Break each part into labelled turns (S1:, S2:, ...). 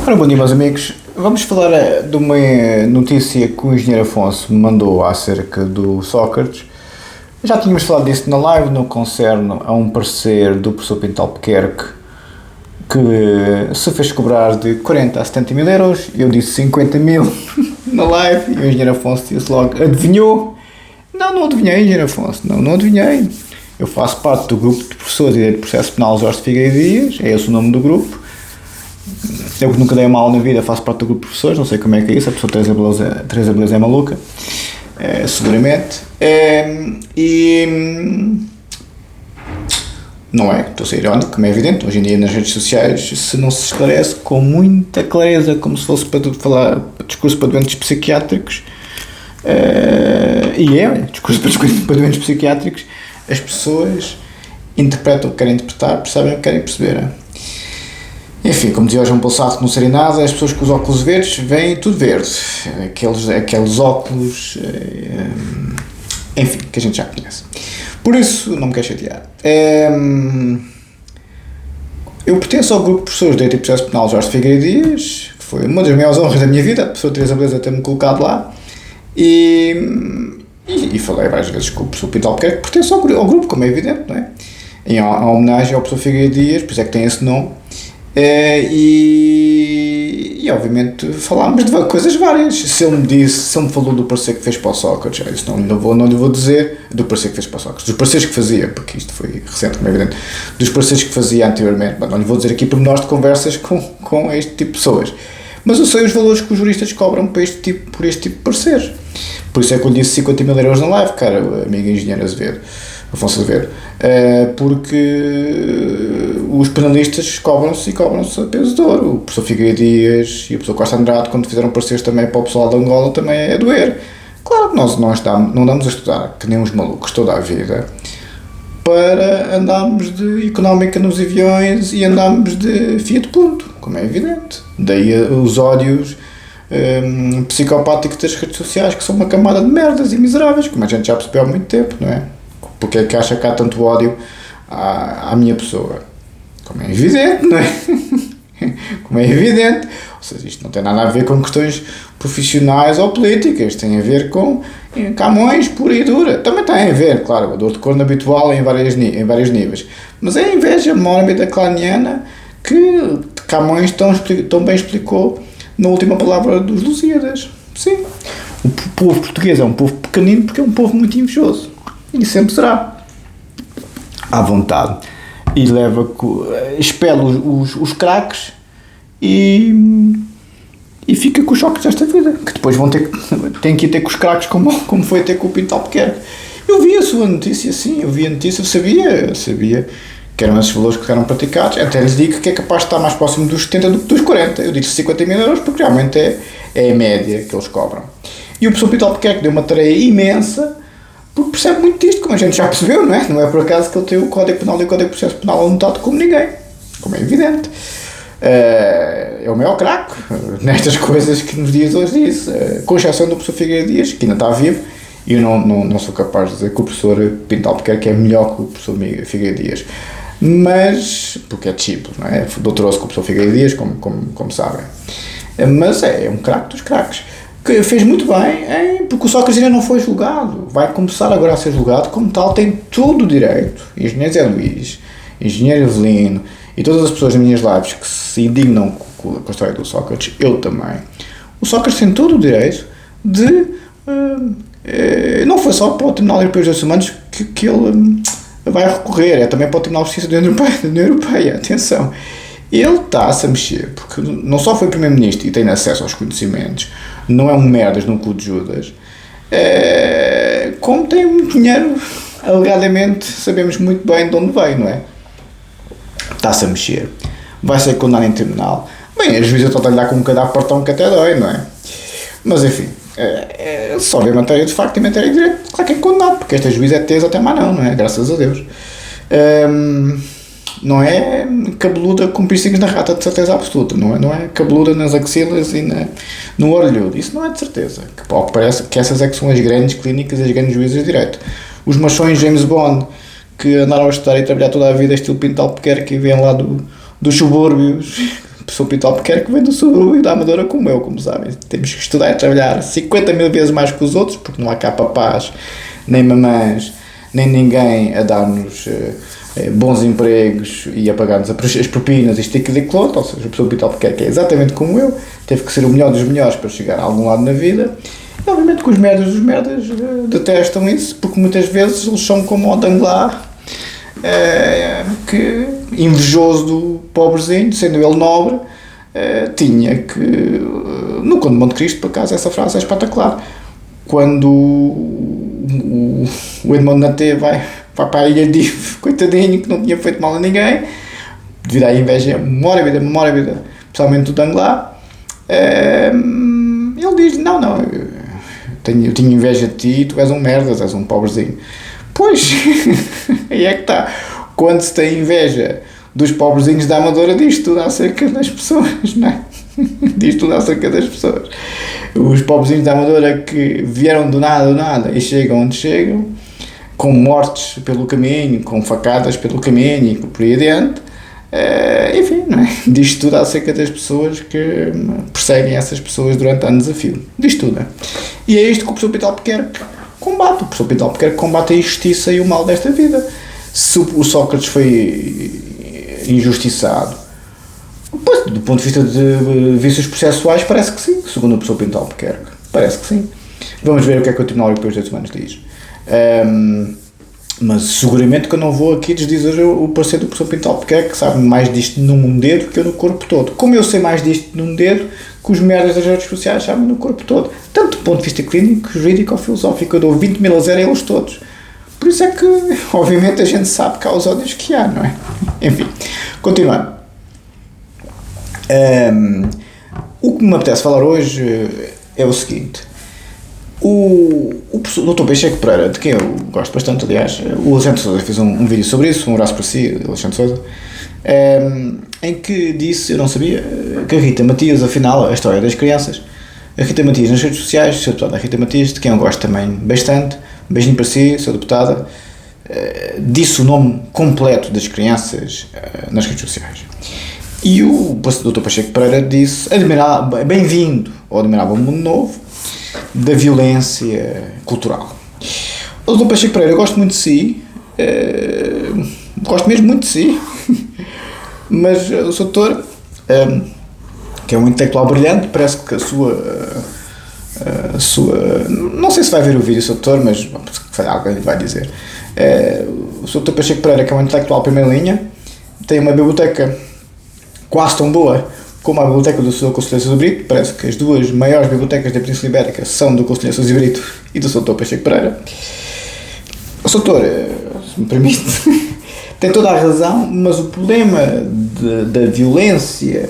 S1: Ora, bom dia, meus amigos. Vamos falar de uma notícia que o engenheiro Afonso me mandou acerca do Sócrates. Já tínhamos falado disso na live, no concerne a um parecer do professor Pinto Albuquerque que se fez cobrar de 40 a 70 mil euros. Eu disse 50 mil na live e o engenheiro Afonso disse logo: adivinhou? Não adivinhei, engenheiro Afonso, não adivinhei. Eu faço parte do grupo de professores de Direito de Processo Penal Jorge Figueiredo Dias, é esse o nome do grupo. Eu que nunca dei mal na vida, faço parte do grupo de professores, não sei como é que é isso, a pessoa Teresa Beleza é maluca, seguramente. Não é, estou a ser irónico, como é evidente, hoje em dia nas redes sociais se não se esclarece com muita clareza, como se fosse para falar discurso para doentes psiquiátricos, discurso para doentes psiquiátricos, as pessoas interpretam o que querem interpretar, percebem o que querem perceber. Enfim, como dizia o João Paulo Sartre, não serem nada, as pessoas com os óculos verdes veem tudo verde. Aqueles óculos, enfim, que a gente já conhece. Por isso, não me quero chatear. Eu pertenço ao grupo de professores de Direito e Processo Penal Jorge Figueiredo Dias, que foi uma das maiores honras da minha vida, a professora Teresa Beleza ter-me colocado lá, e falei várias vezes com o professor Pinto Albuquerque, que pertence ao grupo, como é evidente, não é? Em homenagem ao professor Figueiredo Dias, por isso é que tem esse nome. E obviamente falámos de coisas várias. Se ele me falou do parecer que fez para o Sócrates, isso não lhe vou dizer do parecer que fez para o Sócrates, dos pareceres que fazia, porque isto foi recente, como é evidente, dos pareceres que fazia anteriormente, mas não lhe vou dizer aqui pormenores de conversas com este tipo de pessoas, mas eu sei os valores que os juristas cobram por este tipo de pareceres. Por isso é que eu lhe disse 50 mil euros na live, cara, amigo engenheiro Afonso Azevedo, porque os penalistas cobram-se a peso de ouro. O professor Figueiredo Dias e o professor Costa Andrade, quando fizeram pareceres também para o pessoal de Angola, também é doer. Claro que nós não damos a estudar, que nem uns malucos, toda a vida, para andarmos de económica nos aviões e andarmos de Fiat Punto, como é evidente. Daí os ódios psicopáticos das redes sociais, que são uma camada de merdas e miseráveis, como a gente já percebeu há muito tempo, não é? Porque é que acha que há tanto ódio à minha pessoa? Como é evidente, não é? Como é evidente. Ou seja, isto não tem nada a ver com questões profissionais ou políticas, tem a ver com Camões pura e dura. Também tem a ver, claro, a dor de corno habitual em vários níveis. Mas é a inveja mórbida claniana que Camões tão bem explicou na última palavra dos Lusíadas. Sim. O povo português é um povo pequenino porque é um povo muito invejoso. E sempre será. À vontade. E expele os craques e fica com os choques desta vida. Que depois têm que ir ter com os craques como foi ter com o Pinto Albuquerque. Eu vi a sua notícia, sim. Eu sabia que eram esses valores que eram praticados. Até lhes digo que é capaz de estar mais próximo dos 70 do que dos 40. Eu disse 50 mil euros porque realmente é a média que eles cobram. E o professor Pinto Albuquerque deu uma tarefa imensa, porque percebe muito disto, como a gente já percebeu, não é? Não é por acaso que ele tem o Código Penal e o Código de Processo Penal anotado como ninguém, como é evidente. É o maior craque nestas coisas que nos dias hoje disse, com exceção do professor Figueiredo Dias, que ainda está vivo, e eu não sou capaz de dizer que o professor Pinto Albuquerque é melhor que o professor Figueiredo Dias, mas, porque é discípulo, não é? Doutorou-se com o professor Figueiredo Dias, como sabem. Mas é um craque dos craques, que fez muito bem, porque o Sócrates ainda não foi julgado, vai começar agora a ser julgado, como tal tem todo o direito. Engenheiro Zé Luís, engenheiro Evelino e todas as pessoas nas minhas lives que se indignam com a história do Sócrates, eu também. O Sócrates tem todo o direito de, não foi só para o Tribunal Europeu dos Direitos Humanos que ele vai recorrer, é também para o Tribunal de Justiça da União Europeia, atenção. Ele está-se a mexer, porque não só foi Primeiro-Ministro e tem acesso aos conhecimentos, não é um merdas no cu de Judas, como tem muito dinheiro, alegadamente, sabemos muito bem de onde veio, não é? Está-se a mexer. Vai ser condenado em tribunal. Bem, a juíza está a lhe dar com um bocado a portão que até dói, não é? Mas enfim, só vê matéria de facto e matéria de direito, claro que é condenado, porque esta juíza é tesa até mais não é? Graças a Deus. Não é cabeluda com piercings na rata, de certeza absoluta, não é cabeluda nas axilas e no orelhudo, isso não é de certeza, que parece que essas é que são as grandes clínicas e as grandes juízes de direito. Os machões James Bond, que andaram a estudar e trabalhar toda a vida estilo Pinto Albuquerque e vêm lá dos subúrbios, professor Pinto Albuquerque vem do subúrbio da Amadora como eu, como sabem. Temos que estudar e trabalhar 50 mil vezes mais que os outros, porque não há cá papás, nem mamães, nem ninguém a dar-nos bons empregos e a pagar-nos as propinas, isto, aquilo e aquilo outro. Ou seja, o professor Pinto Albuquerque é exatamente como eu, teve que ser o melhor dos melhores para chegar a algum lado na vida. E obviamente que os merdas dos merdas detestam isso, porque muitas vezes eles são como o Danglars, que, invejoso do pobrezinho, sendo ele nobre, tinha que, no Conde de Monte Cristo, por acaso, essa frase é espetacular, quando o Edmond Nantes vai para a ilha de coitadinho, que não tinha feito mal a ninguém, devido à inveja mórbida, especialmente do Danglars, ele diz, não, eu tinha inveja de ti, tu és um merdas, és um pobrezinho. Pois, aí é que está. Quando se tem inveja dos pobrezinhos da Amadora, diz tudo acerca das pessoas, não é? Diz tudo acerca das pessoas. Os pobrezinhos da Amadora que vieram do nada e chegam onde chegam, com mortes pelo caminho, com facadas pelo caminho e por aí adiante, enfim, não é? Diz tudo acerca das pessoas que perseguem essas pessoas durante anos a fio. Diz tudo, não é? E é isto que o professor Pinto Albuquerque combate. O professor Pinto Albuquerque combate a injustiça e o mal desta vida. Se o Sócrates foi injustiçado, pois, do ponto de vista de vícios processuais, parece que sim, segundo o professor Pinto Albuquerque. Parece que sim. Vamos ver o que é que o Tribunal Europeu dos Direitos Humanos diz. Mas seguramente que eu não vou aqui desdizer o parecer do professor Pinto Albuquerque, que sabe mais disto num dedo que eu no corpo todo. Como eu sei mais disto num dedo que os merdas das redes sociais sabem no corpo todo. Tanto do ponto de vista clínico, jurídico ou filosófico. Eu dou 20.000 a 0 a eles todos. Por isso é que, obviamente, a gente sabe que há os ódios que há, não é? Enfim, continuando. O que me apetece falar hoje é o seguinte. O Dr. Pacheco Pereira, de quem eu gosto bastante, aliás, o Alexandre Sousa fez um vídeo sobre isso, um abraço para si, Alexandre Sousa, em que disse, eu não sabia, que a Rita Matias, afinal, a história das crianças, a Rita Matias nas redes sociais, sou deputada Rita Matias, de quem eu gosto também bastante, um beijinho para si, sou deputada, disse o nome completo das crianças nas redes sociais. E o Dr. Pacheco Pereira disse, bem-vindo ao Admirável Mundo Novo, da violência cultural. O Dr. Pacheco Pereira, eu gosto muito de si, gosto mesmo muito de si, mas o Sr. Doutor, que é um intelectual brilhante, parece que a sua não sei se vai ver o vídeo, Sr. Doutor, mas alguém vai dizer. O Sr. Dr. Pacheco Pereira, que é um intelectual de primeira linha, tem uma biblioteca quase tão boa como a biblioteca do Sr. Conselheiro Sousa Brito. Parece que as duas maiores bibliotecas da Península Ibérica são do Conselheiro Sousa Brito e do Sr. Pacheco Pereira. O Sr. Doutor, se me permite, tem toda a razão, mas o problema da violência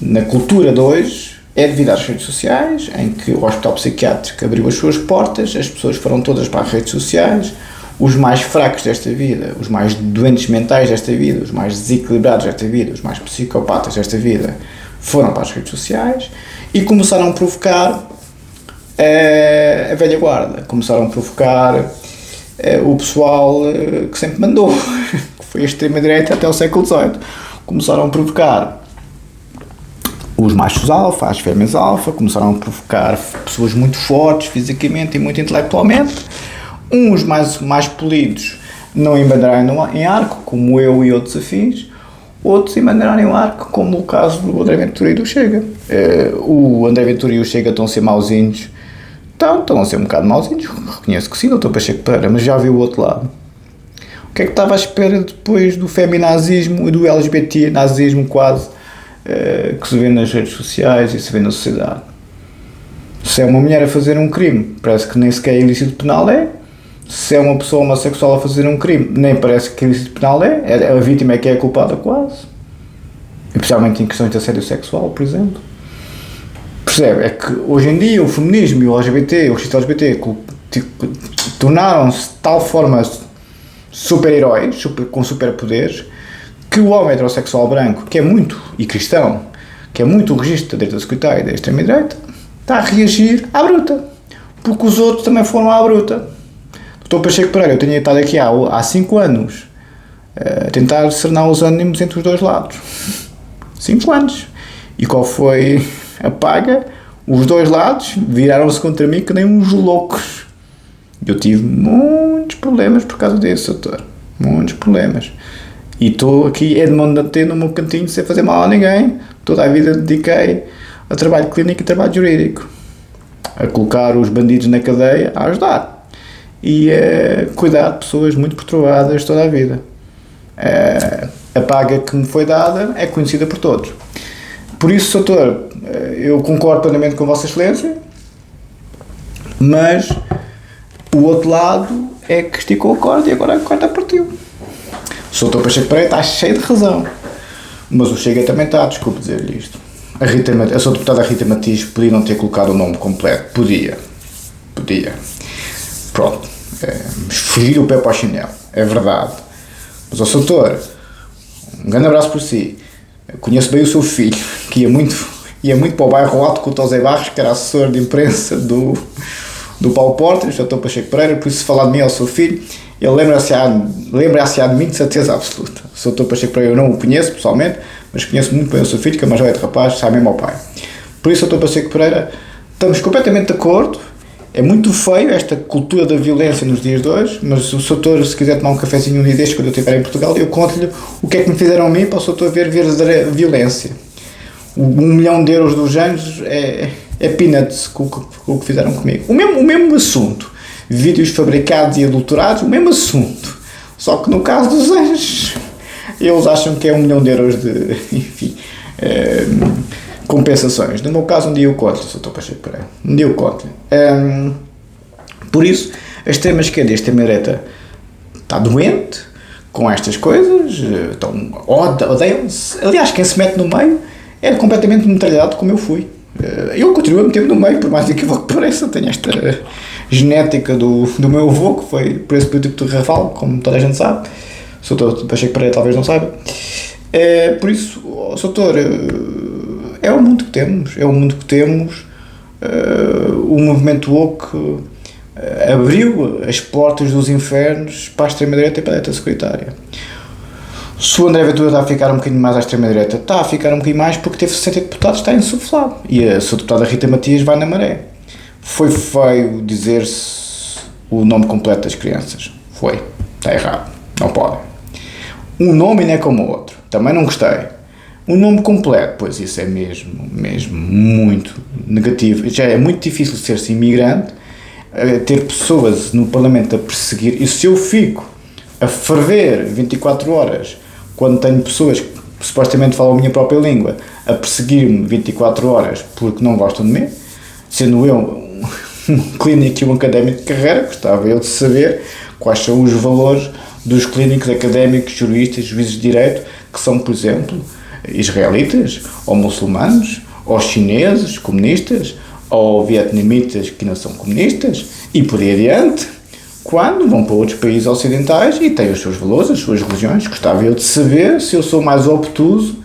S1: na cultura de hoje é devido às redes sociais, em que o Hospital Psiquiátrico abriu as suas portas, as pessoas foram todas para as redes sociais, os mais fracos desta vida, os mais doentes mentais desta vida, os mais desequilibrados desta vida, os mais psicopatas desta vida, foram para as redes sociais e começaram a provocar a velha guarda, começaram a provocar o pessoal que sempre mandou, que foi a extrema-direita até o século XVIII, começaram a provocar os machos alfa, as fêmeas alfa, começaram a provocar pessoas muito fortes fisicamente e muito intelectualmente. Uns mais polidos não embanderaram em arco, como eu e outros afins, outros embanderaram em arco, como o caso do André Ventura e do Chega. O André Ventura e o Chega estão a ser mauzinhos, estão a ser um bocado mauzinhos, reconheço que sim, Dr. Pacheco Pereira, mas já vi o outro lado. O que é que estava à espera depois do feminazismo e do LGBT-nazismo quase, que se vê nas redes sociais e se vê na sociedade? Se é uma mulher a fazer um crime, parece que nem sequer ilícito penal é. Se é uma pessoa homossexual a fazer um crime, nem parece que ilícito penal é. A vítima é que é a culpada quase. Especialmente em questões de assédio sexual, por exemplo. Percebe? É que hoje em dia o feminismo e o LGBT, o registro LGBT, tornaram-se de tal forma super-heróis, com superpoderes, que o homem heterossexual branco, que é muito, e cristão, que é muito o registro da direita securitária e da extrema-direita, está a reagir à bruta. Porque os outros também foram à bruta. Dr. Pacheco Pereira, eu tinha estado aqui há 5 anos a tentar serenar os ânimos entre os dois lados. 5 anos. E qual foi a paga? Os dois lados viraram-se contra mim que nem uns loucos. Eu tive muitos problemas por causa disso, doutor. Muitos problemas. E estou aqui, é de mão de ter no meu cantinho, sem fazer mal a ninguém. Toda a vida dediquei a trabalho clínico e trabalho jurídico. A colocar os bandidos na cadeia, a ajudar. E a cuidar de pessoas muito perturbadas toda a vida. A paga que me foi dada é conhecida por todos. Por isso, doutor, eu concordo plenamente com Vossa Excelência, mas o outro lado é que esticou a corda e agora a corda partiu. O Dr. Pacheco Pereira está cheio de razão, mas o Chega também está, desculpe dizer-lhe isto. A Sra. Deputada Rita Matias podia não ter colocado o nome completo, podia. Pronto, esfreguei o pé para o chinelo, é verdade. Mas, doutor, um grande abraço por si. Eu conheço bem o seu filho, que ia muito para o bairro Alto com o Tosé Barros, que era assessor de imprensa do Paulo Portas, o Dr. Pacheco Pereira, por isso se falar de mim ao seu filho, ele lembra-se de mim de certeza absoluta. O Dr. Pacheco Pereira eu não o conheço pessoalmente, mas conheço muito bem o seu filho, que é uma joia de rapaz, sabe mesmo ao pai. Por isso, Dr. Pacheco Pereira, estamos completamente de acordo. É muito feio esta cultura da violência nos dias de hoje, mas o doutor, se quiser tomar um cafezinho um dia destes, quando eu estiver em Portugal, eu conto-lhe o que é que me fizeram a mim para o doutor ver verdadeira violência. O 1 milhão de euros dos anjos é peanuts com o que fizeram comigo. O mesmo assunto. Vídeos fabricados e adulterados, o mesmo assunto. Só que no caso dos anjos, eles acham que é 1 milhão de euros de, enfim, compensações. No meu caso, um dia eu conto-lhe, Dr. Pacheco Pereira. Um dia eu conto-lhe. Por isso, a extrema-esquerda e a extrema-direita está doente com estas coisas, odeiam-se. Aliás, quem se mete no meio é completamente metralhado como eu fui. Eu continuo a meter-me no meio, por mais equívoco que pareça. Tenho esta genética do meu avô, que foi preso político de Raval, como toda a gente sabe. O Dr. Pacheco Pereira talvez não saiba. Por isso, doutor, é o mundo que temos. O movimento woke abriu as portas dos infernos para a extrema-direita e para a direita securitária. Se o André Ventura está a ficar um bocadinho mais à extrema-direita, está a ficar um bocadinho mais porque teve 60 deputados, está insuflado. E a sua deputada Rita Matias vai na maré. Foi feio dizer-se o nome completo das crianças. Foi. Está errado. Não pode. Um nome não é como o outro. Também não gostei. Um nome completo, pois isso é mesmo muito negativo. Já é muito difícil ser-se imigrante, ter pessoas no Parlamento a perseguir. E se eu fico a ferver 24 horas quando tenho pessoas que supostamente falam a minha própria língua a perseguir-me 24 horas porque não gostam de mim, sendo eu um clínico e um académico de carreira, gostava eu de saber quais são os valores dos clínicos académicos, juristas, juízes de direito, que são, por exemplo, israelitas, ou muçulmanos, ou chineses, comunistas, ou vietnamitas que não são comunistas, e por aí adiante, quando vão para outros países ocidentais e têm os seus valores, as suas religiões. Gostava eu de saber se eu sou mais obtuso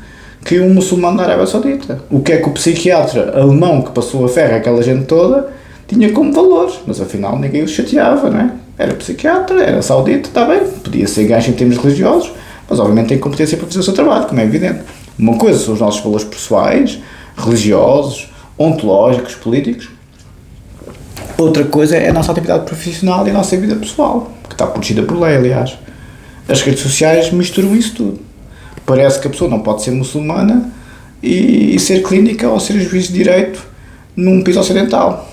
S1: que um muçulmano da Arábia Saudita. O que é que o psiquiatra alemão que passou a ferro àquela gente toda tinha como valores, mas afinal ninguém o chateava, não é? Era psiquiatra, era saudita, está bem, podia ser gancho em termos religiosos, mas obviamente tem competência para fazer o seu trabalho, como é evidente. Uma coisa são os nossos valores pessoais, religiosos, ontológicos, políticos. Outra coisa é a nossa atividade profissional e a nossa vida pessoal, que está protegida por lei, aliás. As redes sociais misturam isso tudo. Parece que a pessoa não pode ser muçulmana e ser clínica ou ser juiz de direito num país ocidental.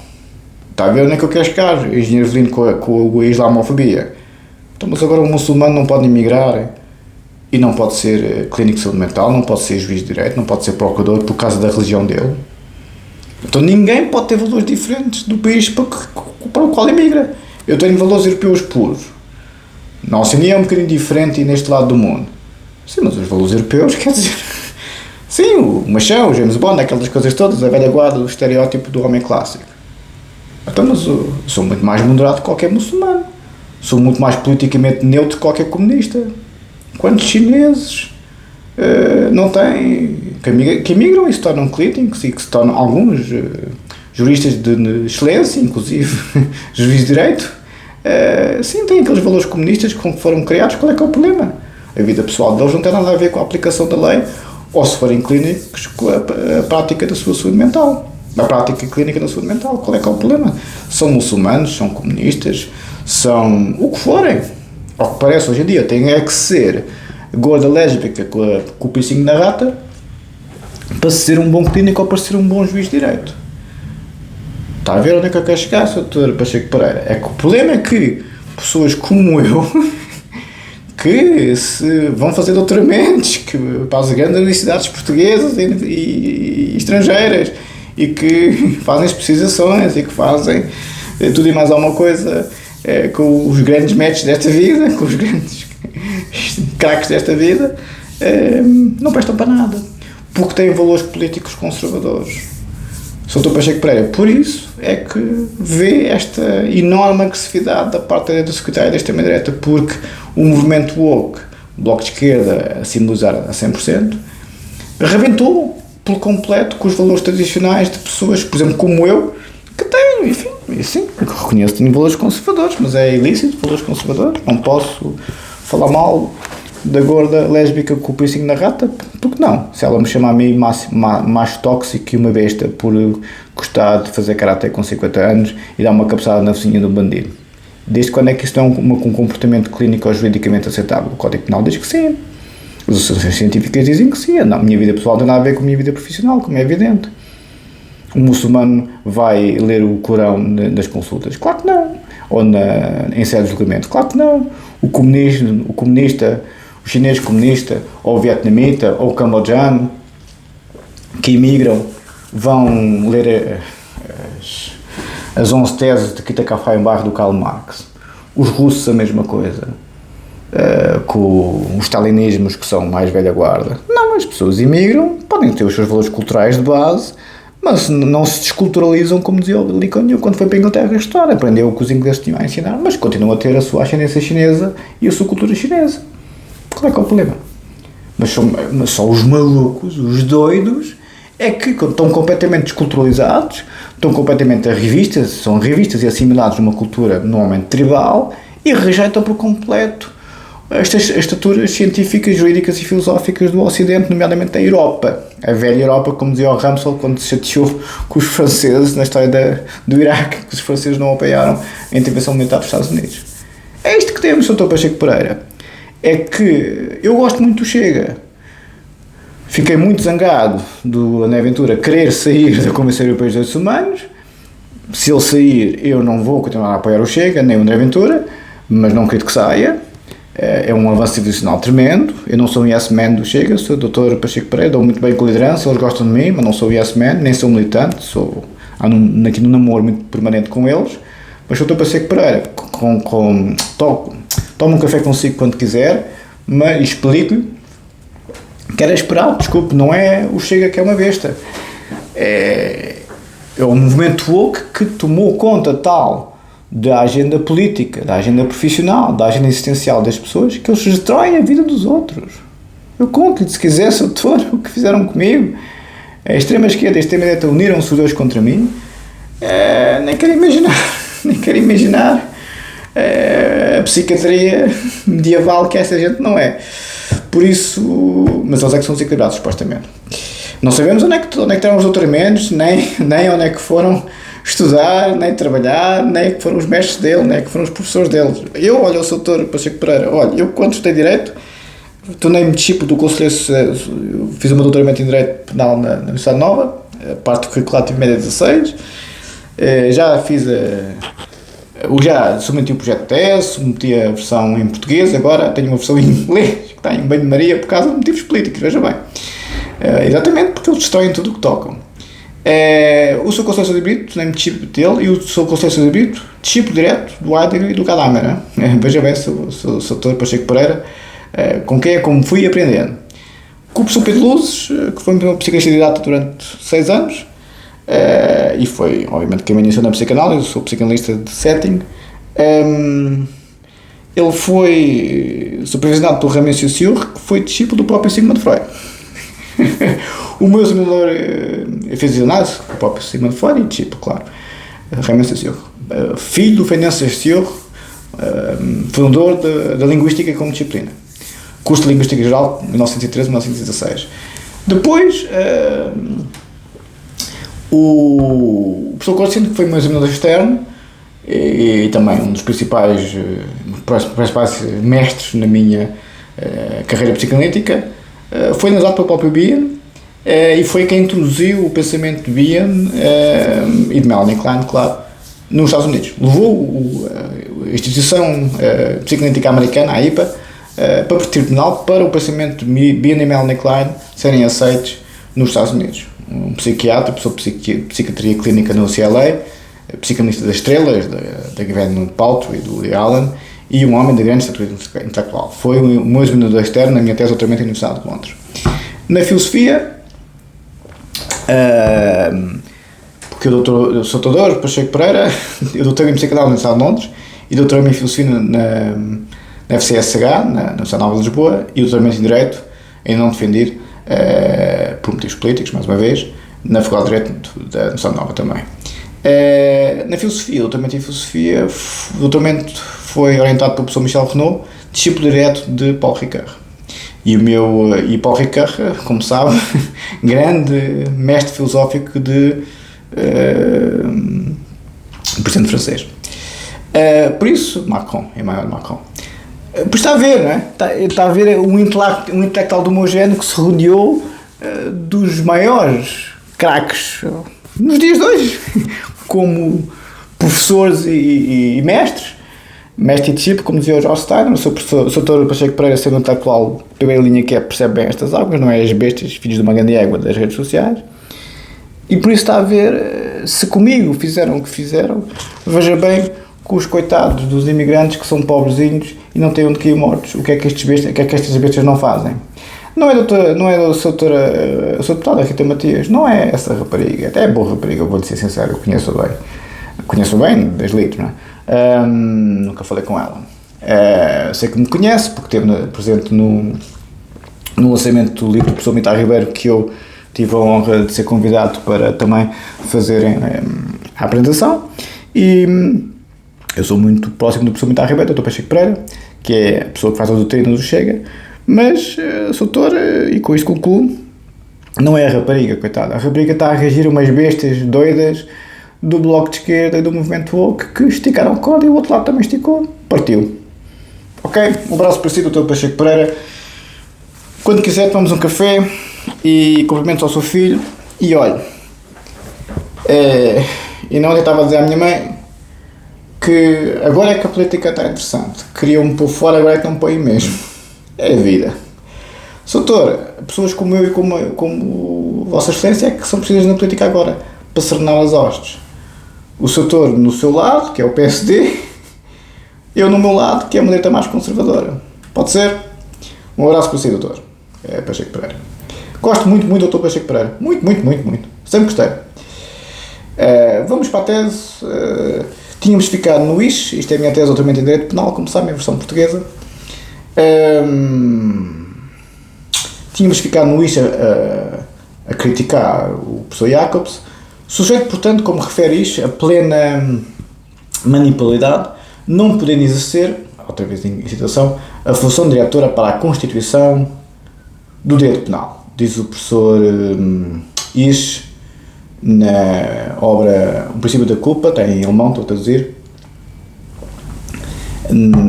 S1: Está a ver onde é que eu quero chegar? O engenheiro Velino com a islamofobia. Então, mas agora um muçulmano não pode emigrar e não pode ser clínico de saúde mental, não pode ser juiz de direito, não pode ser procurador por causa da religião dele. Então ninguém pode ter valores diferentes do país para o qual emigra. Eu tenho valores europeus puros. Na Oceania é um bocadinho diferente e neste lado do mundo. Sim, mas os valores europeus, quer dizer... Sim, o machão, o James Bond, aquelas coisas todas, a velha guarda, o estereótipo do homem clássico. Então, mas eu sou muito mais moderado que qualquer muçulmano. Sou muito mais politicamente neutro que qualquer comunista. Quantos chineses não têm... que emigram e se tornam clínicos e que se tornam alguns juristas de excelência, inclusive juiz de direito, sim, têm aqueles valores comunistas que foram criados. Qual é que é o problema? A vida pessoal deles não tem nada a ver com a aplicação da lei ou se forem clínicos, com a prática da sua saúde mental. A prática clínica da saúde mental. Qual é que é o problema? São muçulmanos, são comunistas, são o que forem. Ao que parece hoje em dia, tem é que ser gorda lésbica com o piercing na rata para ser um bom clínico ou para ser um bom juiz de direito. Está a ver onde é que eu quero chegar, Sr. Pacheco Pereira? É que o problema é que pessoas como eu que se vão fazer doutoramentos que, para as grandes universidades portuguesas e estrangeiras e que fazem especializações e que fazem tudo e mais alguma coisa com os grandes métodos desta vida, com os grandes craques desta vida, não prestam para nada, porque têm valores políticos conservadores. Sr. Pacheco Pereira, por isso é que vê esta enorme agressividade da parte da secretária da extrema-direita, porque o movimento woke, o Bloco de Esquerda, a simbolizar a 100%, rebentou por completo com os valores tradicionais de pessoas, por exemplo, como eu, que têm, enfim, sim, reconheço que tenho valores conservadores, mas é ilícito valores conservadores, não posso falar mal da gorda lésbica com o piercing na rata, porque não? Se ela me chama a mim macho tóxico e uma besta por gostar de fazer karatê com 50 anos e dar uma cabeçada na vizinha do bandido. Desde quando é que isto é um comportamento clínico ou juridicamente aceitável? O Código Penal diz que sim. As associações científicas dizem que sim. A minha vida pessoal não tem nada a ver com a minha vida profissional, como é evidente. Um muçulmano vai ler o Corão nas consultas? Claro que não. Ou em sede de julgamento? Claro que não. O comunista, o chinês comunista, ou o vietnamita, ou o cambodjano, que imigram, vão ler as 11 teses de Kita Kafaimbach do Karl Marx. Os russos a mesma coisa, com os stalinismos que são mais velha guarda. Não, as pessoas imigram, podem ter os seus valores culturais de base, mas não se desculturalizam, como dizia o Lee Kuan Yew quando foi para a Inglaterra estudar, aprendeu o que os ingleses tinham a ensinar, mas continuam a ter a sua ascendência chinesa e a sua cultura chinesa. Qual é que é o problema? Mas só os malucos, os doidos, é que estão completamente desculturalizados, estão completamente são revistas e assimilados numa cultura normalmente tribal e rejeitam por completo estas estruturas científicas, jurídicas e filosóficas do Ocidente, nomeadamente da Europa. A velha Europa, como dizia o Ramsel quando se chateou com os franceses na história do Iraque, que os franceses não apoiaram a intervenção militar dos Estados Unidos. É isto que temos, Sr. Pacheco Pereira. É que eu gosto muito do Chega. Fiquei muito zangado do André Ventura querer sair da Convenção Europeia dos Direitos Humanos. Se ele sair, eu não vou continuar a apoiar o Chega, nem o André Ventura, mas não acredito que saia. É um avanço civilizacional tremendo. Eu não sou um yes man do Chega, sou o Dr. Pacheco Pereira, dou muito bem com a liderança, eles gostam de mim, mas não sou yes man, nem sou militante, ando aqui num namoro muito permanente com eles. Mas sou o Dr. Pacheco Pereira, tomo um café consigo quando quiser, mas explico-lhe que era esperado, desculpe, não é o Chega que é uma besta. É um movimento woke que tomou conta tal da agenda política, da agenda profissional, da agenda existencial das pessoas, que eles destroem a vida dos outros. Eu conto-lhe, se quiser, Sr. Doutor, o que fizeram comigo. A extrema-esquerda e a extrema-direita uniram-se os dois contra mim. Nem quero imaginar a psiquiatria medieval que essa gente não é. Por isso, mas eles é que são desequilibrados, supostamente. Não sabemos onde é que estão os doutoramentos, nem onde é que foram estudar, nem trabalhar, nem que foram os mestres dele, nem que foram os professores deles. Olha, o Sr. Dr. Pacheco Pereira, eu quando estudei Direito, tornei-me discípulo do Conselheiro, fiz o meu doutoramento em Direito Penal na Universidade Nova, a parte curricular tive média 16, já fiz já submeti o projeto de tese, submeti a versão em português, agora tenho uma versão em inglês, que está em banho-maria por causa de motivos políticos, veja bem. Exatamente, porque eles destroem tudo o que tocam. O Sr. Conselheiro de Brito, nem me discípulo dele, e o Sr. Conselheiro de Brito, discípulo direto do Heidegger e do Gadamer. Veja bem, o Dr. Pacheco Pereira, com quem é como fui aprendendo. Com o professor Pedro Luzes, que foi meu psicanalista durante 6 anos, e foi, obviamente, quem me iniciou na psicanálise, eu sou psicanalista de setting. Ele foi supervisionado por Ramin Saussure, que foi discípulo do próprio Sigmund Freud. O meu examinador fez análise com o próprio Sigmund Freud e discípulo, claro, Ramin Saussure, filho do Ferdinand Saussure, fundador da linguística como disciplina. Curso de Linguística Geral, 1913-1916. Depois, o professor Consciente, que foi meu examinador externo e também um dos principais mestres na minha carreira psicanalítica, foi analisado pelo próprio Bion e foi quem introduziu o pensamento de Bion e de Melanie Klein, claro, nos Estados Unidos. Levou a instituição psicanalítica americana, a IPA, para o tribunal para o pensamento de Bion e Melanie Klein serem aceitos nos Estados Unidos. Um psiquiatra, professor de psiquiatria clínica no UCLA, psicanalista das estrelas, da Gwyneth Paltrow e do Woody Allen, e um homem de grande estatura intelectual. Foi o meu examinador externo na minha tese de doutoramento na Universidade de Londres. Na filosofia, porque eu sou doutor Pacheco Pereira, eu doutorei em psicanálise na Universidade de Londres e doutorei em filosofia na FCSH, na Universidade Nova de Lisboa, e doutoramento em Direito, ainda não defendido, por motivos políticos, mais uma vez, na Faculdade de Direito da Universidade Nova também. Na filosofia, o doutoramento foi orientado pelo professor Michel Renaud, discípulo direto de Paul Ricoeur. E Paul Ricoeur, como sabe, grande mestre filosófico de presidente francês. Por isso, Emmanuel Macron. Pois está a ver, não é? Está a ver um intelectual do meu género que se rodeou dos maiores craques nos dias de hoje, como professores e mestres, mestre e discípulo, como dizia o George Steiner. O seu doutor Pacheco Pereira, sendo um intelectual de primeira linha que percebe bem estas águas, não é as bestas, filhos de uma grande égua das redes sociais. E por isso está a ver, se comigo fizeram o que fizeram, veja bem com os coitados dos imigrantes que são pobrezinhos e não têm onde cair mortos, o que é que estas bestas não fazem. Não é a sua deputada Rita Matias, não é essa rapariga, até é boa rapariga, vou-lhe ser sincero, eu conheço bem das lides, não é? Nunca falei com ela. Sei que me conhece, porque esteve presente no lançamento do livro do professor Mitar Ribeiro, que eu tive a honra de ser convidado para também fazerem a apresentação, e eu sou muito próximo do professor Mitar Ribeiro, Dr. Pacheco Pereira, que é a pessoa que faz a doutrina do Chega, mas sou doutor, e com isto concluo, não é a rapariga, coitada. A rapariga está a reagir a umas bestas doidas do Bloco de Esquerda e do Movimento Woke que esticaram o código e o outro lado também esticou, partiu. Ok? Um abraço para si, Dr. Pacheco Pereira. Quando quiser tomamos um café e cumprimentos ao seu filho. E olha, e não, eu estava a dizer à minha mãe que agora é que a política está interessante. Queriam-me pôr fora, agora é que não põe mesmo. É a vida. Doutor, pessoas como eu e como Vossa Excelência é que são precisas na política agora, para serenar as hostes. O doutor no seu lado, que é o PSD, eu no meu lado, que é a direita mais conservadora. Pode ser? Um abraço para si, doutor. É Pacheco Pereira. Gosto muito do doutor Pacheco Pereira. Muito. Sempre gostei. Vamos para a tese. Tínhamos ficado no IS, isto é a minha tese de doutoramento em Direito Penal, como sabem, a versão portuguesa. Tínhamos ficado no IS a criticar o professor Jacobs, sujeito, portanto, como refere isto, a plena manipularidade, não podendo exercer, outra vez em citação, a função diretora para a constituição do direito penal, diz o professor Is na obra O Princípio da Culpa, tem em alemão, estou a traduzir,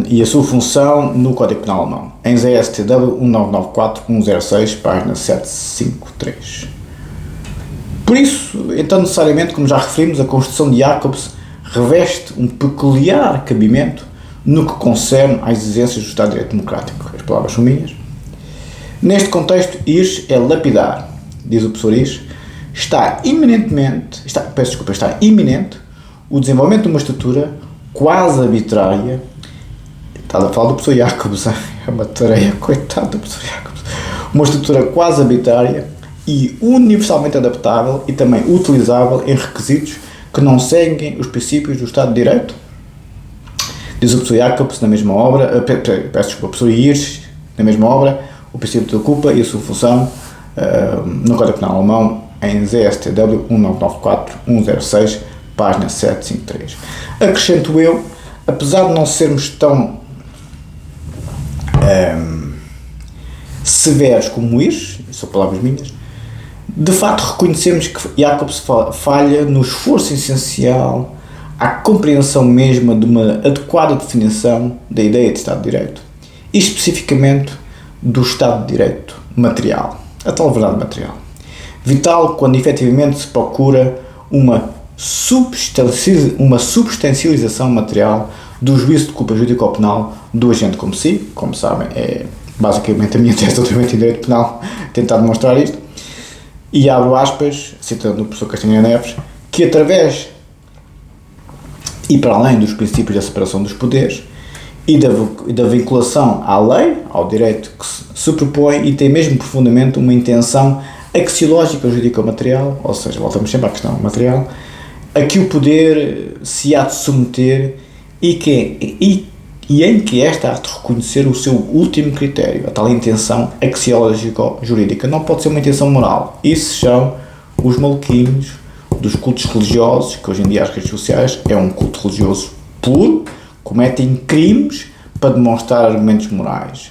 S1: e a sua função no Código Penal alemão, em ZSTW 1994-106, página 753. Por isso, então, necessariamente, como já referimos, a Constituição de Jacobs reveste um peculiar cabimento no que concerne às exigências do Estado de Direito Democrático. As palavras são minhas. Neste contexto, IRS é lapidar, diz o professor IRS, está iminente o desenvolvimento de uma estrutura quase arbitrária. Estás a falar do professor Jacobs, é uma tareia, coitado do professor Jacobs. Uma estrutura quase arbitrária e universalmente adaptável e também utilizável em requisitos que não seguem os princípios do Estado de Direito. Diz o professor Jacobs na mesma obra, o professor Hirsch, na mesma obra, O Princípio da Culpa e a sua função no Código Penal alemão, em ZSTW 1994-106, página 753. Acrescento eu, apesar de não sermos tão severos como isso, são palavras minhas, De facto, reconhecemos que Jacobs falha no esforço essencial à compreensão mesma de uma adequada definição da ideia de Estado de Direito e especificamente do Estado de Direito material, a tal verdade material. Vital quando efetivamente se procura uma substancialização material do juízo de culpa jurídico-penal do agente como si, como sabem, é basicamente a minha tese de Direito Penal, tentar demonstrar isto, e abro aspas, citando o professor Castanheira Neves, que através e para além dos princípios da separação dos poderes e da vinculação à lei, ao direito que se superpõe e tem mesmo profundamente uma intenção axiológica jurídico-material, ou seja, voltamos sempre à questão material, a que o poder se há de submeter e em que esta há de reconhecer o seu último critério, a tal intenção axiológico-jurídica. Não pode ser uma intenção moral. Isso são os maluquinhos dos cultos religiosos, que hoje em dia as redes sociais é um culto religioso puro, cometem crimes para demonstrar argumentos morais.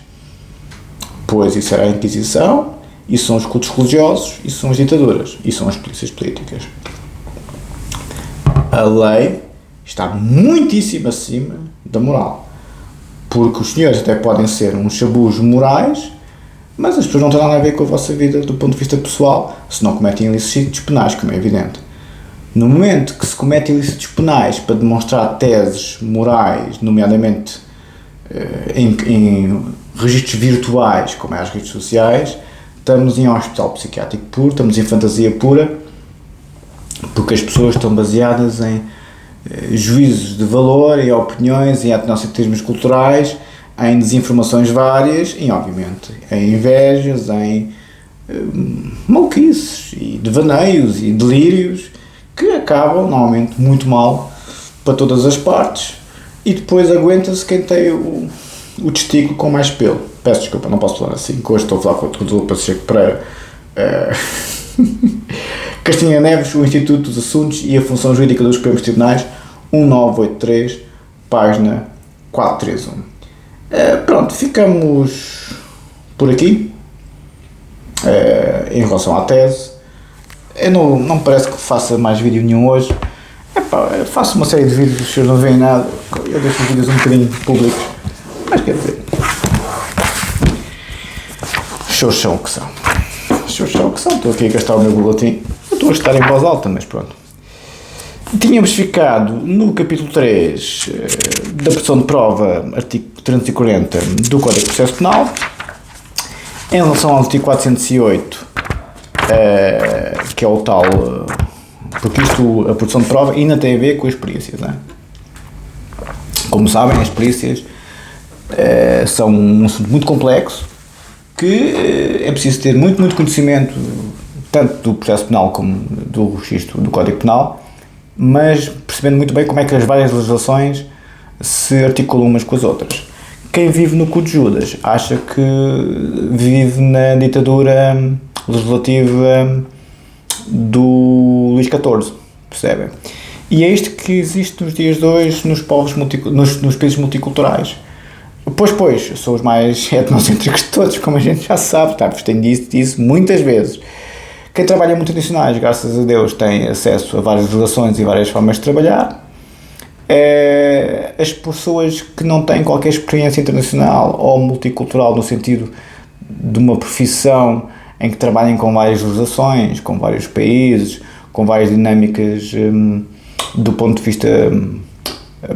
S1: Pois isso era a Inquisição, isso são os cultos religiosos, isso são as ditaduras, isso são as polícias políticas. A lei está muitíssimo acima da moral. Porque os senhores até podem ser uns chabus morais, mas as pessoas não têm nada a ver com a vossa vida do ponto de vista pessoal, se não cometem ilícitos penais, como é evidente. No momento que se cometem ilícitos penais para demonstrar teses morais, nomeadamente em registros virtuais, como é as redes sociais, estamos em hospital psiquiátrico puro, estamos em fantasia pura, porque as pessoas estão baseadas em juízos de valor, em opiniões, em etnocentismos culturais, em desinformações várias, e obviamente em invejas, em maluquices e devaneios e delírios que acabam normalmente muito mal para todas as partes, e depois aguenta-se quem tem o testículo com mais pelo. Peço desculpa, não posso falar assim, que hoje estou a falar com o Pacheco Pereira. Castanheira Neves, o Instituto dos Assuntos e a Função Jurídica dos Supremos Tribunais, 1983, página 431. Pronto, ficamos por aqui em relação à tese. Eu não parece que faça mais vídeo nenhum hoje. Eu faço uma série de vídeos, os senhores não veem nada, eu deixo os vídeos um bocadinho públicos, mas quer dizer, shows são o que são. Estou aqui a gastar o meu boletim. Eu estou a estar em voz alta, mas pronto. Tínhamos ficado no capítulo 3 da pressão de prova, artigo 340 do Código de Processo Penal, em relação ao artigo 408, que é o tal, porque isto, a produção de prova ainda tem a ver com as perícias, não é? Como sabem, as perícias são um assunto muito complexo, que é preciso ter muito conhecimento, tanto do processo penal como do registro do Código Penal, mas percebendo muito bem como é que as várias legislações se articulam umas com as outras. Quem vive no cu de Judas acha que vive na ditadura legislativa do Luís XIV, percebem? E é isto que existe nos dias de hoje nos países multiculturais. Pois, são os mais etnocêntricos de todos, como a gente já sabe, tenho dito isso muitas vezes. Quem trabalha em multinacionais, graças a Deus, tem acesso a várias legislações e várias formas de trabalhar. As pessoas que não têm qualquer experiência internacional ou multicultural, no sentido de uma profissão em que trabalhem com várias legislações, com vários países, com várias dinâmicas do ponto de vista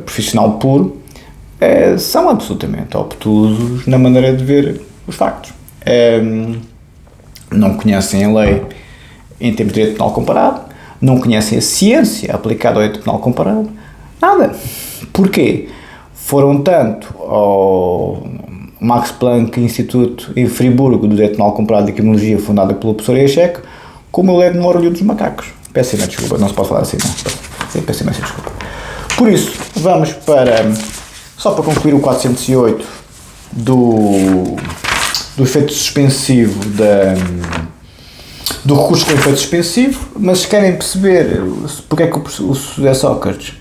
S1: profissional puro, são absolutamente obtusos na maneira de ver os factos. Não conhecem a lei em termos de direito penal comparado, não conhecem a ciência aplicada ao direito penal comparado, nada. Porquê? Foram tanto ao Max Planck Instituto em Friburgo do Direito Penal Comparado e Criminologia, fundada pelo professor Echec, como eu levo no orgulho dos macacos. Peço imensa desculpa, não se pode falar assim, não. Sim, peço imensa desculpa. Por isso, vamos só para concluir o 408 do efeito suspensivo do recurso com efeito suspensivo, mas se querem perceber porque é que o José Sócrates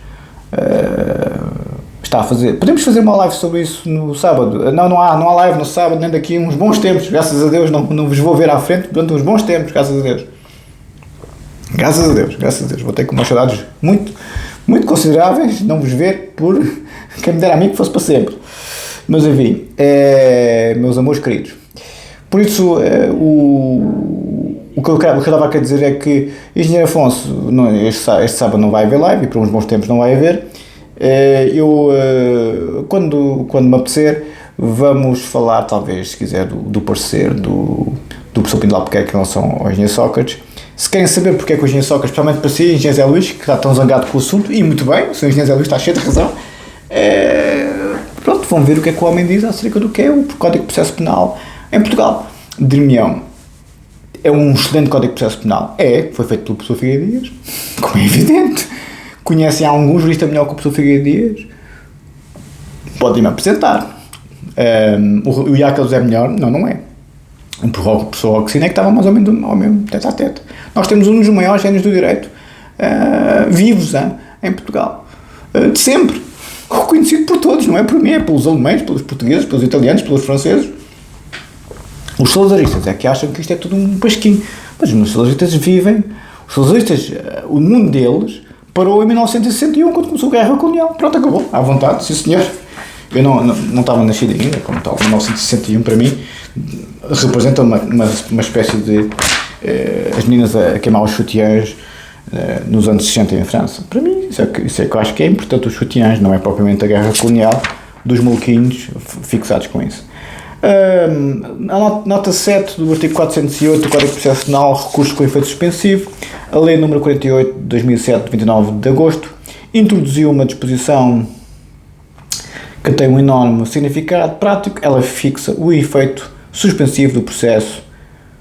S1: está a fazer, podemos fazer uma live sobre isso no sábado. Não há live no sábado, nem daqui a uns bons tempos, graças a Deus, não vos vou ver à frente durante uns bons tempos, graças a Deus. Graças a Deus. Vou ter com umas saudades muito, muito consideráveis, não vos ver por quem me dera a mim que fosse para sempre. Mas enfim, meus amores queridos. Por isso, o que eu estava a querer dizer é que Engenheiro Afonso, este sábado não vai haver live e por uns bons tempos não vai haver. Quando me apetecer, vamos falar, talvez, se quiser, do parecer do professor Pinto Albuquerque em relação ao Engenheiro Sócrates. Se querem saber porque é que o Engenheiro Sócrates, especialmente para si, Engenheiro Zé Luís, que está tão zangado com o assunto, e muito bem, o senhor Engenheiro Zé Luís está cheio de razão, pronto, vão ver o que é que o homem diz acerca do que é o Código de Processo Penal em Portugal. Dir-me-ão, é um excelente Código de Processo Penal? Foi feito pelo professor Figueiredo Dias, como é evidente. Conhecem algum jurista melhor que o professor Figueiredo Dias? Podem-me apresentar. O Iacas é melhor? Não é. O professor Roxina é que estava mais ou menos ao mesmo tete a tete. Nós temos um dos maiores génios do direito vivos em Portugal. De sempre. Reconhecido por todos, não é por mim, é pelos alemães, pelos portugueses, pelos italianos, pelos franceses. Os salazaristas é que acham que isto é tudo um pasquinho. Mas os salazaristas vivem... Os salazaristas, o mundo deles parou em 1961, quando começou a Guerra Colonial. Pronto, acabou. À vontade, sim senhor. Eu não estava nascido ainda, como tal. 1961 para mim representa uma espécie de... as meninas a queimar os sutiãs nos anos 60 em França. Para mim, isso é que eu acho que é importante, os sutiãs, não é propriamente a Guerra Colonial dos maluquinhos fixados com isso. A nota 7 do artigo 408 do Código de Processo Penal, recurso com efeito suspensivo, a lei número 48 de 2007, de 29 de agosto, introduziu uma disposição que tem um enorme significado prático. Ela fixa o efeito suspensivo do processo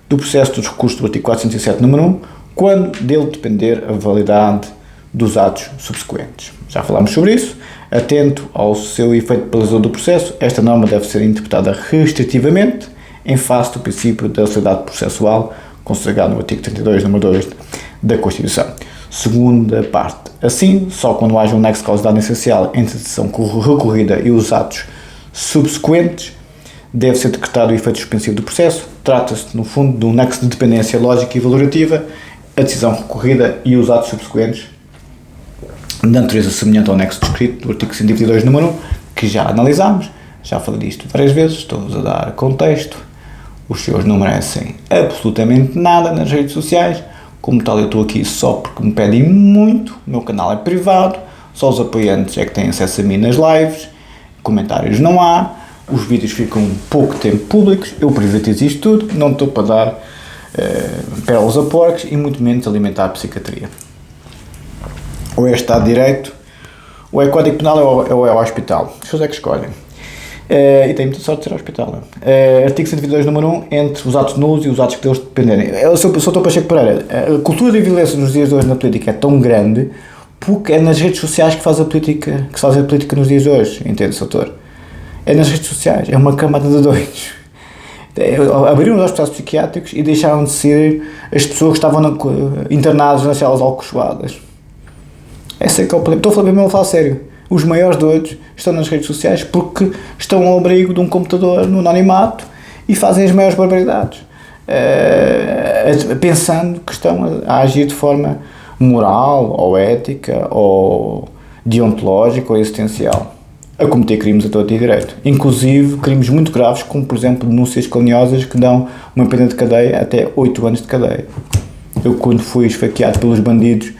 S1: dos recursos do artigo 407, número 1, quando dele depender a validade dos atos subsequentes. Já falámos sobre isso. Atento ao seu efeito paralisador do processo, esta norma deve ser interpretada restritivamente em face do princípio da celeridade processual consagrado no artigo 32, número 2 da Constituição. Segunda parte. Assim, só quando haja um nexo de causalidade essencial entre a decisão recorrida e os atos subsequentes, deve ser decretado o efeito suspensivo do processo. Trata-se, no fundo, de um nexo de dependência lógica e valorativa, a decisão recorrida e os atos subsequentes, de natureza semelhante ao nexo descrito do artigo 122, número 1, que já analisámos. Já falei disto várias vezes, estou-vos a dar contexto. Os senhores não merecem absolutamente nada nas redes sociais. Como tal, eu estou aqui só porque me pedem muito. O meu canal é privado, só os apoiantes é que têm acesso a mim nas lives. Comentários não há, os vídeos ficam pouco tempo públicos. Eu privatizo isto tudo, não estou para dar pérolas a porcos e muito menos alimentar a psiquiatria. Ou é Estado de Direito, ou é Código Penal, ou é o hospital. As pessoas é que escolhem. E tem muita sorte de ser ao hospital. Artigo 122, número 1, entre os atos nulos e os atos que deles dependerem. Eu sou o Pacheco Pereira. A cultura de violência nos dias de hoje na política é tão grande porque é nas redes sociais que se faz a política nos dias de hoje. Entende, doutor? É nas redes sociais. É uma camada de doidos. Abriram os hospitais psiquiátricos e deixaram de ser as pessoas que estavam internadas nas celas alcochoadas. Esse é que é o problema. Estou a falar mesmo, a falar sério. Os maiores doidos estão nas redes sociais porque estão ao abrigo de um computador no anonimato e fazem as maiores barbaridades, pensando que estão a agir de forma moral, ou ética, ou deontológica, ou existencial, a cometer crimes a todo e direito, inclusive crimes muito graves, como por exemplo denúncias caluniosas que dão uma pena de cadeia até 8 anos de cadeia. Eu, quando fui esfaqueado pelos bandidos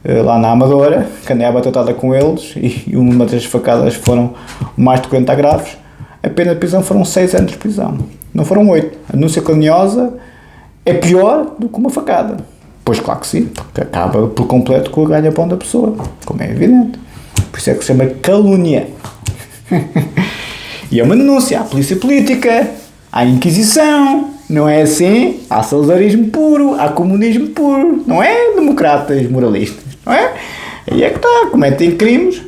S1: lá na Amadora, que andei a batatada com eles, e uma das facadas foram mais de 40 graves, a pena de prisão foram 6 anos de prisão, não foram 8. A denúncia caluniosa é pior do que uma facada. Pois claro que sim, porque acaba por completo com o ganha-pão da pessoa, como é evidente. Por isso é que se chama calúnia. E é uma denúncia à polícia política, à Inquisição, não é assim? Há salazarismo puro, há comunismo puro, não é? Democratas moralistas, não é? Aí é que está, cometem crimes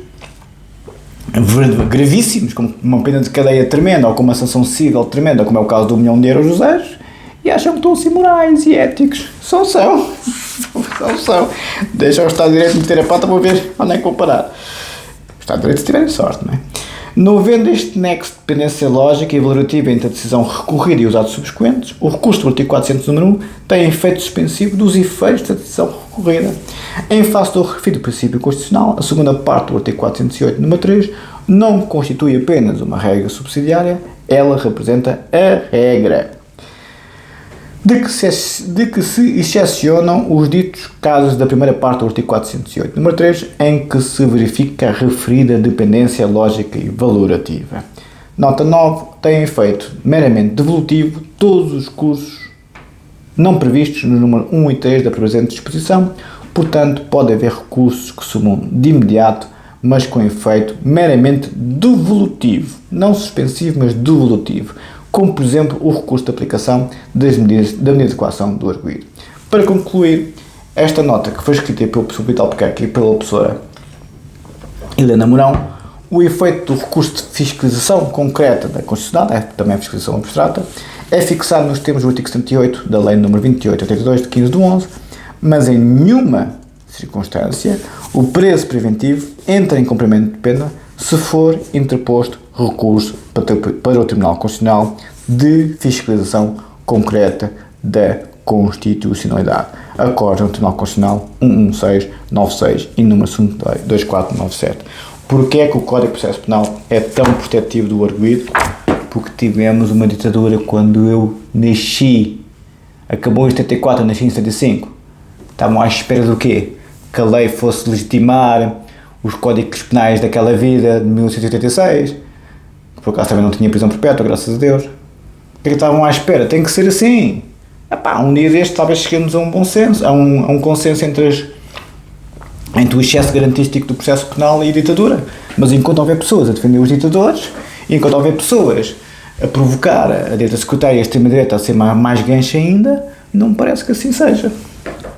S1: gravíssimos, como uma pena de cadeia tremenda, ou com uma sanção civil tremenda, como é o caso do €1 milhão dos Anjos, e acham que estão assim morais e éticos. São. Deixa o Estado de Direito meter a pata para ver onde é que vou parar. O Estado de Direito se tiverem sorte, não é? Não havendo este nexo de dependência lógica e valorativa entre a decisão recorrida e os atos subsequentes, o recurso do artigo 400, número 1, tem efeito suspensivo dos efeitos da decisão recorrida. Em face do referido princípio constitucional, a segunda parte do artigo 408, número 3, não constitui apenas uma regra subsidiária, ela representa a regra. De que se excepcionam os ditos casos da primeira parte do artigo 408, número 3, em que se verifica a referida dependência lógica e valorativa. Nota 9. Tem efeito meramente devolutivo todos os cursos não previstos no número 1 e 3 da presente disposição, portanto, pode haver recursos que sumam de imediato, mas com efeito meramente devolutivo, não suspensivo, mas devolutivo, como, por exemplo, o recurso de aplicação das medidas da medida de coação do arguido. Para concluir, esta nota que foi escrita pelo professor Vitor Albuquerque e pela professora Helena Mourão, o efeito do recurso de fiscalização concreta da Constitucional, também a fiscalização abstrata, é fixado nos termos do artigo 78 da Lei nº 2882 de 15 de 11, mas em nenhuma circunstância o preço preventivo entra em cumprimento de pena se for interposto recurso para o Tribunal Constitucional de fiscalização concreta da constitucionalidade. Acórdão do Tribunal Constitucional 11696 e número 2497. Porquê é que o Código de Processo Penal é tão protetivo do arguido? Porque tivemos uma ditadura quando eu nasci. Acabou em 74, eu nasci em 75. Estavam à espera do quê? Que a lei fosse legitimar os códigos penais daquela vida de 1986. Por acaso também não tinha prisão perpétua, graças a Deus. O que é que estavam à espera? Tem que ser assim. Epá, um dia deste talvez cheguemos a um bom senso, a um consenso entre o excesso garantístico do processo penal e a ditadura. Mas enquanto houver pessoas a defender os ditadores, e enquanto houver pessoas a provocar a direita secretária e a extrema-direita a ser mais gancha ainda, não me parece que assim seja.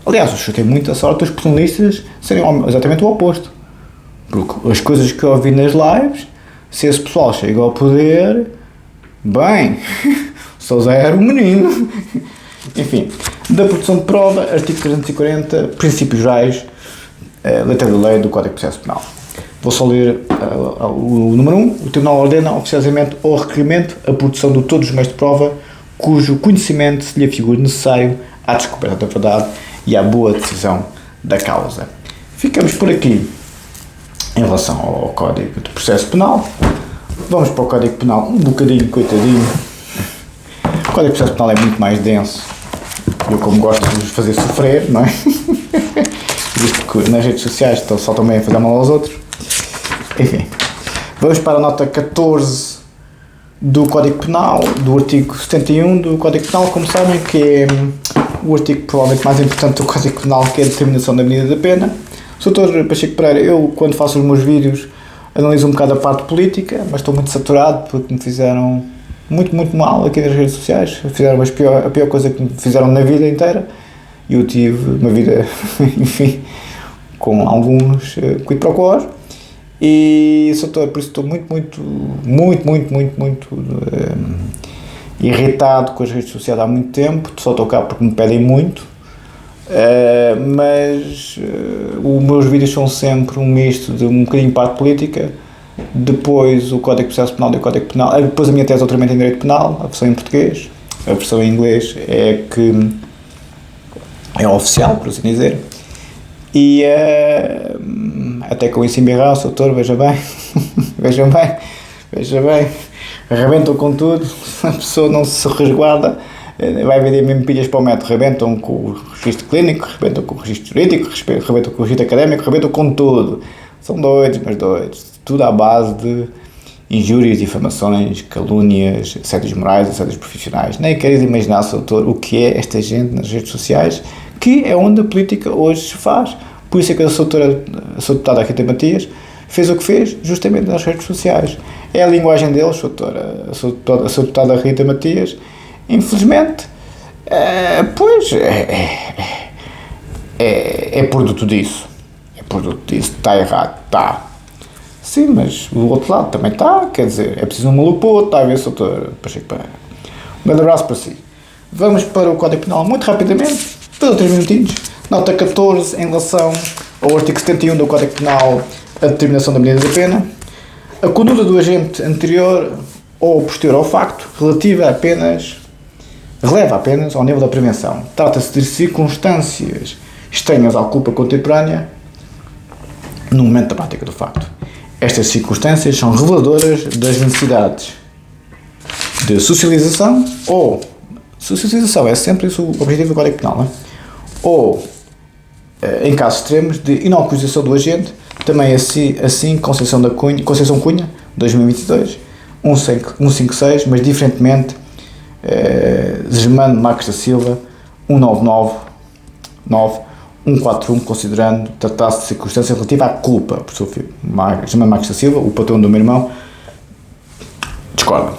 S1: Aliás, eu tenho muita sorte dos penalistas serem exatamente o oposto. Porque as coisas que eu ouvi nas lives, se esse pessoal chega ao poder, bem, só já era um menino. Enfim, da produção de prova, artigo 340, princípios gerais, letra da lei do Código de Processo Penal. Vou só ler o número 1. O Tribunal ordena oficiosamente ou requerimento a produção de todos os meios de prova cujo conhecimento se lhe afigure necessário à descoberta da verdade e à boa decisão da causa. Ficamos por aqui em relação ao Código de Processo Penal. Vamos para o Código Penal um bocadinho, coitadinho. O Código de Processo Penal é muito mais denso. Eu, como gosto de vos fazer sofrer, não é? Visto que nas redes sociais só também a fazer mal aos outros. Enfim, vamos para a nota 14 do Código Penal, do artigo 71 do Código Penal, como sabem, que é o artigo provavelmente mais importante do Código Penal, que é a determinação da medida da pena. Sr. Dr. Pacheco Pereira, eu, quando faço os meus vídeos, analiso um bocado a parte política, mas estou muito saturado porque me fizeram muito, muito mal aqui nas redes sociais. Fizeram a pior coisa que me fizeram na vida inteira. E eu tive uma vida, enfim, com alguns quid pro quo. E por isso estou muito irritado com as redes sociais há muito tempo. Só estou cá porque me pedem muito. Mas os meus vídeos são sempre um misto de um bocadinho de parte política, depois o Código de Processo Penal e o Código Penal, depois a minha tese doutoramento em Direito Penal, a versão em português, a versão em inglês é que é oficial, por assim dizer, e até com isso embirrar, o doutor, veja bem, arrebentam com tudo, a pessoa não se resguarda, vai vender mesmo pilhas para o método, rebentam com o registro clínico, rebentam com o registro jurídico, rebentam com o registro académico, rebentam com tudo. São doidos, mas doidos. Tudo à base de injúrias, difamações, calúnias, assédios morais, assédios profissionais. Nem queres imaginar, doutor, o que é esta gente nas redes sociais, que é onde a política hoje se faz. Por isso é que a sua deputada Rita Matias fez o que fez, justamente nas redes sociais. É a linguagem deles, doutora. A sua deputada Rita Matias, infelizmente, é produto disso. É produto disso. Está errado. Está. Sim, mas o outro lado também está. Quer dizer, é preciso um maluco para o outro. Está a ver, doutor Pacheco Pereira. Um grande abraço para si. Vamos para o Código Penal muito rapidamente. Para 3 minutinhos. Nota 14 em relação ao artigo 71 do Código Penal, a determinação da medida da pena. A conduta do agente anterior ou posterior ao facto releva apenas ao nível da prevenção. Trata-se de circunstâncias estranhas à culpa contemporânea no momento da prática do facto. Estas circunstâncias são reveladoras das necessidades de socialização é sempre isso o objetivo do Código Penal, não é? Ou, em casos extremos, de inoculização do agente, também assim Conceição Cunha, 2022, 156, mas diferentemente, Germano Marques da Silva, 141, considerando tratar-se de circunstância relativa à culpa, por seu filho, Germano Marques da Silva, o patrão do meu irmão, discorda.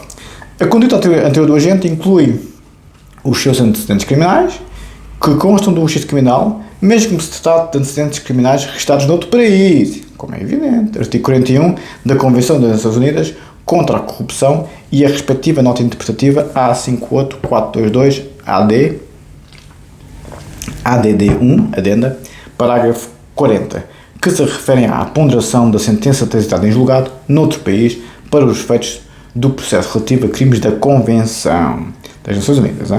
S1: A conduta anterior do agente inclui os seus antecedentes criminais, que constam do registro criminal, mesmo que se trate de antecedentes criminais registrados noutro país, como é evidente. Artigo 41 da Convenção das Nações Unidas contra a Corrupção e a respectiva nota interpretativa A58422 ADD1, adenda, parágrafo 40, que se referem à ponderação da sentença transitada em julgado noutro país para os efeitos do processo relativo a crimes da Convenção das Nações Unidas,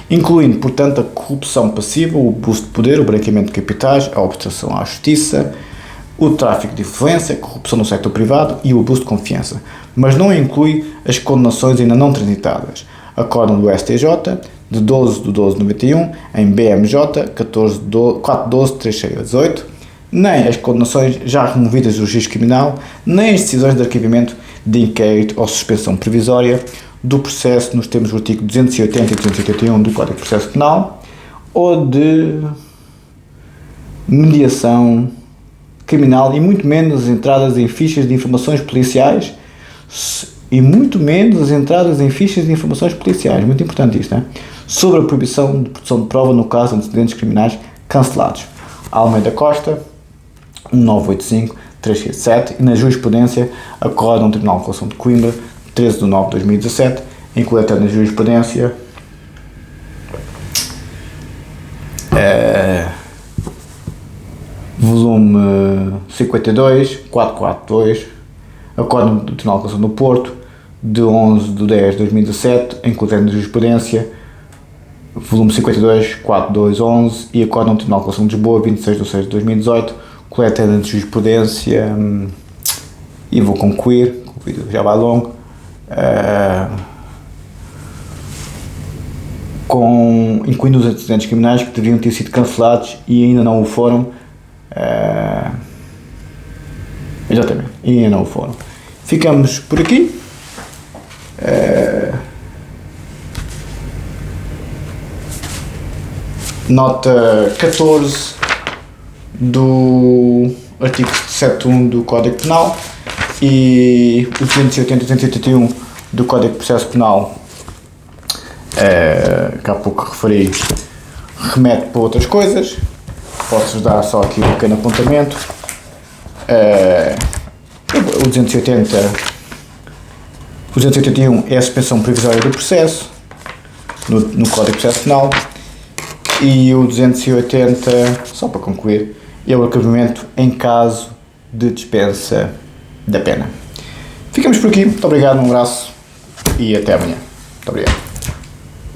S1: incluindo, portanto, a corrupção passiva, o abuso de poder, o branqueamento de capitais, a obstrução à justiça, o tráfico de influência, a corrupção no setor privado e o abuso de confiança, mas não inclui as condenações ainda não transitadas. Acórdão do STJ, de 12 de 12 de 91, em BMJ, 412-3618, nem as condenações já removidas do registro criminal, nem as decisões de arquivamento de inquérito ou suspensão provisória do processo nos termos do artigo 280 e 281 do Código de Processo Penal, ou de mediação criminal, e muito menos as entradas em fichas de informações policiais, muito importante isto, sobre a proibição de produção de prova no caso de antecedentes criminais cancelados. Almeida Costa, 1985-377, e na jurisprudência Acórdão do Tribunal de Reclusão de Coimbra, 13 de nove de 2017, incluindo na jurisprudência volume 52, 442, Acórdão do Tribunal de Reclusão do Porto, de 11 de 10 de 2017, incluindo na jurisprudência volume 52, 4211, e Acórdão do Tribunal de Reclusão de Lisboa, 26 de 6 de 2018, coletânea de jurisprudência, e vou concluir, o vídeo já vai longo, incluindo os antecedentes criminais que deveriam ter sido cancelados e ainda não o foram. Exatamente, e ainda não o foram. Ficamos por aqui. Nota 14 do artigo 71 do Código Penal e o 280 e 281 do Código de Processo Penal, que há pouco referi, remete para outras coisas. Posso-vos dar só aqui um pequeno apontamento. O 281 é a suspensão provisória do processo no Código de Processo Penal, e o 280, só para concluir, é o acabamento em caso de dispensa da pena. Ficamos por aqui, muito obrigado, um abraço e até amanhã. Muito obrigado.